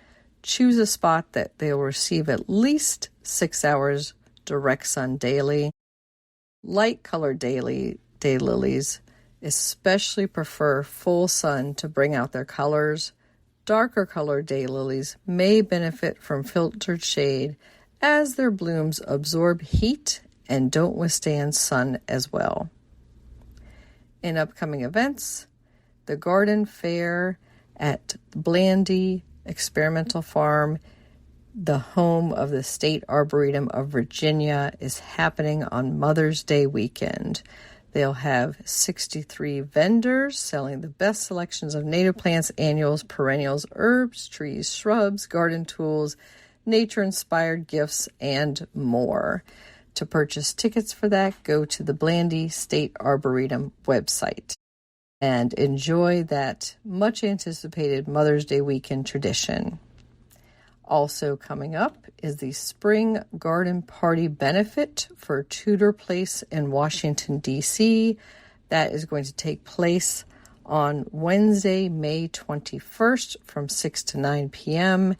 Choose a spot that they will receive at least 6 hours direct sun daily. Light-colored daylilies especially prefer full sun to bring out their colors. Darker colored daylilies may benefit from filtered shade as their blooms absorb heat and don't withstand sun as well. In upcoming events, the garden fair at Blandy Experimental Farm, the home of the State Arboretum of Virginia, is happening on Mother's Day weekend. They'll have 63 vendors selling the best selections of native plants, annuals, perennials, herbs, trees, shrubs, garden tools, nature-inspired gifts, and more. To purchase tickets for that, go to the Blandy State Arboretum website and enjoy that much-anticipated Mother's Day weekend tradition. Also coming up is the Spring Garden Party benefit for Tudor Place in Washington, D.C. That is going to take place on Wednesday, May 21st from 6 to 9 p.m.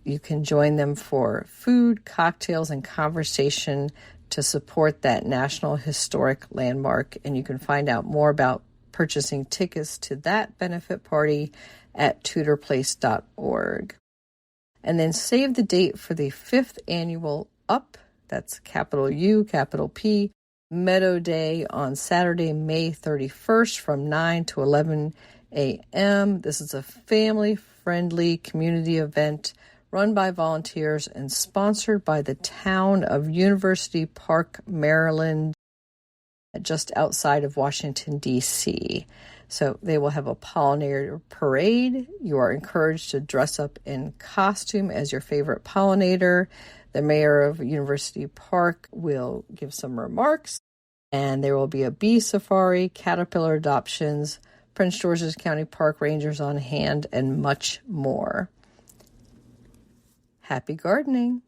You can join them for food, cocktails, and conversation to support that National Historic Landmark. And you can find out more about purchasing tickets to that benefit party at tudorplace.org. And then save the date for the 5th annual UP, that's capital U, capital P, Meadow Day on Saturday, May 31st from 9 to 11 a.m. This is a family-friendly community event run by volunteers and sponsored by the town of University Park, Maryland, just outside of Washington, D.C. So they will have a pollinator parade. You are encouraged to dress up in costume as your favorite pollinator. The mayor of University Park will give some remarks, and there will be a bee safari, caterpillar adoptions, Prince George's County Park Rangers on hand, and much more. Happy gardening!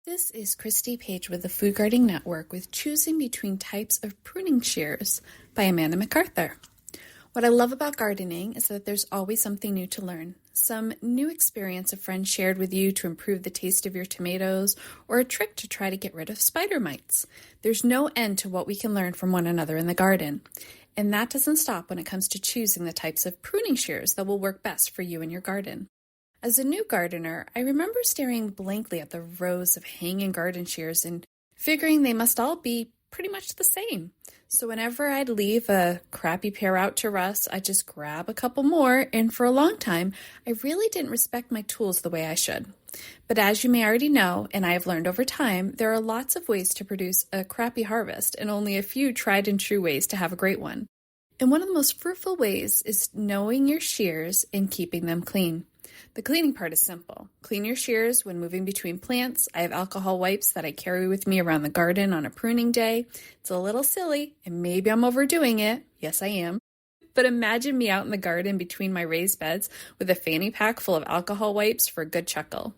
This is Christy Page with the Food Gardening Network with Choosing Between Types of Pruning Shears by Amanda MacArthur. What I love about gardening is that there's always something new to learn. some new experience a friend shared with you to improve the taste of your tomatoes, or a trick to try to get rid of spider mites. There's no end to what we can learn from one another in the garden. And that doesn't stop when it comes to choosing the types of pruning shears that will work best for you and your garden. As a new gardener, I remember staring blankly at the rows of hanging garden shears and figuring they must all be pretty much the same. So whenever I'd leave a crappy pair out to rust, I'd just grab a couple more, and for a long time, I really didn't respect my tools the way I should. But as you may already know, and I have learned over time, there are lots of ways to produce a crappy harvest, and only a few tried and true ways to have a great one. And one of the most fruitful ways is knowing your shears and keeping them clean. The cleaning part is simple. Clean your shears when moving between plants. I have alcohol wipes that I carry with me around the garden on a pruning day. It's a little silly, and maybe I'm overdoing it. Yes, I am. But imagine me out in the garden between my raised beds with a fanny pack full of alcohol wipes for a good chuckle.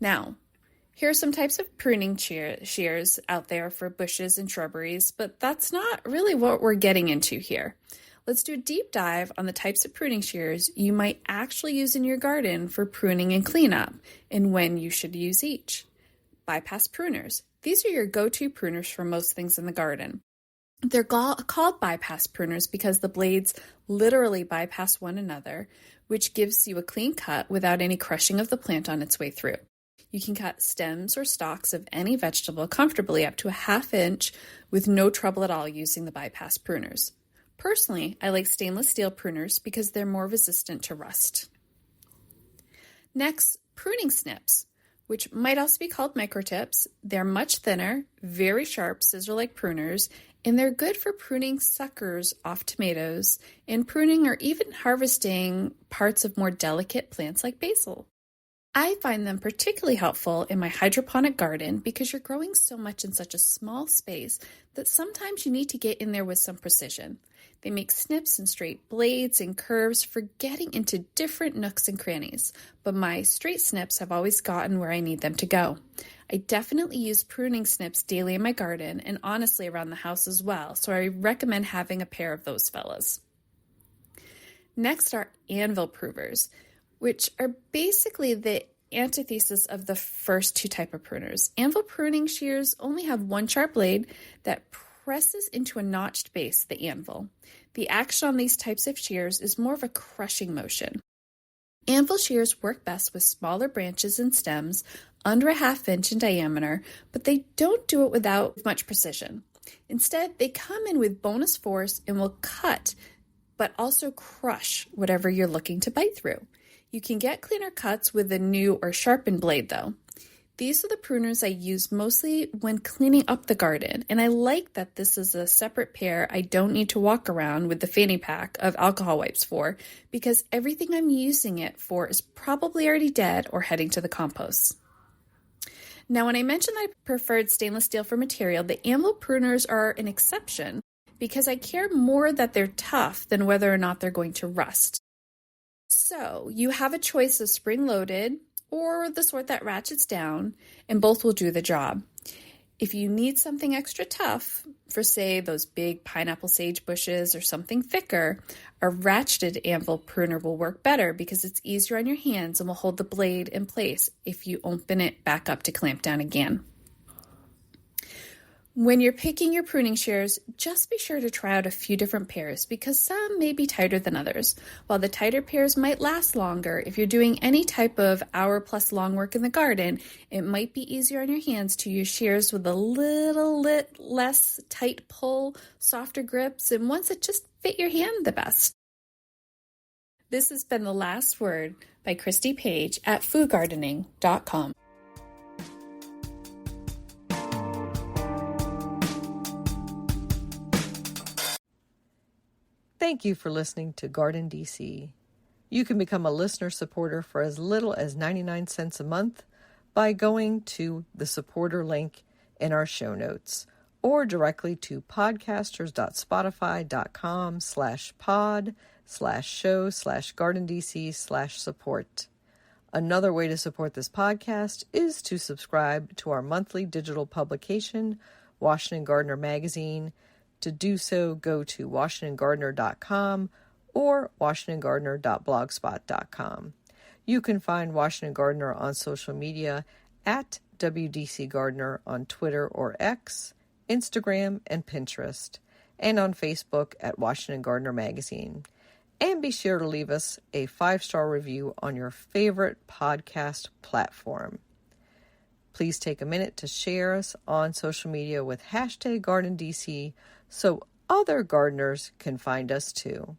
Now, here are some types of pruning shears out there for bushes and shrubberies, but that's not really what we're getting into here. Let's do a deep dive on the types of pruning shears you might actually use in your garden for pruning and cleanup, and when you should use each. Bypass pruners. These are your go-to pruners for most things in the garden. They're called bypass pruners because the blades literally bypass one another, which gives you a clean cut without any crushing of the plant on its way through. You can cut stems or stalks of any vegetable comfortably up to a 1/2 inch with no trouble at all using the bypass pruners. Personally, I like stainless steel pruners because they're more resistant to rust. Next, pruning snips, which might also be called microtips. They're much thinner, very sharp, scissor-like pruners, and they're good for pruning suckers off tomatoes and pruning or even harvesting parts of more delicate plants like basil. I find them particularly helpful in my hydroponic garden because you're growing so much in such a small space that sometimes you need to get in there with some precision. They make snips and straight blades and curves for getting into different nooks and crannies, but my straight snips have always gotten where I need them to go. I definitely use pruning snips daily in my garden and honestly around the house as well, so I recommend having a pair of those fellas. Next are anvil pruners, which are basically the antithesis of the first two type of pruners. Anvil pruning shears only have one sharp blade that presses into a notched base, the anvil. The action on these types of shears is more of a crushing motion. Anvil shears work best with smaller branches and stems under a 1/2 inch in diameter, but they don't do it without much precision. Instead, they come in with bonus force and will cut, but also crush whatever you're looking to bite through. You can get cleaner cuts with a new or sharpened blade though. These are the pruners I use mostly when cleaning up the garden, and I like that this is a separate pair I don't need to walk around with the fanny pack of alcohol wipes for, because everything I'm using it for is probably already dead or heading to the compost. Now, when I mentioned that I preferred stainless steel for material, the anvil pruners are an exception because I care more that they're tough than whether or not they're going to rust. So you have a choice of spring-loaded or the sort that ratchets down, and both will do the job. If you need something extra tough, for say those big pineapple sage bushes or something thicker, a ratcheted anvil pruner will work better because it's easier on your hands and will hold the blade in place if you open it back up to clamp down again. When you're picking your pruning shears, just be sure to try out a few different pairs because some may be tighter than others. While the tighter pairs might last longer, if you're doing any type of hour-plus long work in the garden, it might be easier on your hands to use shears with a little less tight pull, softer grips, and ones that just fit your hand the best. This has been The Last Word by Christy Page at foodgardening.com. Thank you for listening to GardenDC. You can become a listener supporter for as little as 99 cents a month by going to the supporter link in our show notes or directly to podcasters.spotify.com/pod/show/GardenDC/support. Another way to support this podcast is to subscribe to our monthly digital publication, Washington Gardener Magazine. To do so, go to WashingtonGardener.com or washingtongardener.blogspot.com. You can find Washington Gardener on social media at WDC Gardener on Twitter or X, Instagram, and Pinterest, and on Facebook at Washington Gardener Magazine. And be sure to leave us a 5-star review on your favorite podcast platform. Please take a minute to share us on social media with hashtag GardenDC so other gardeners can find us too.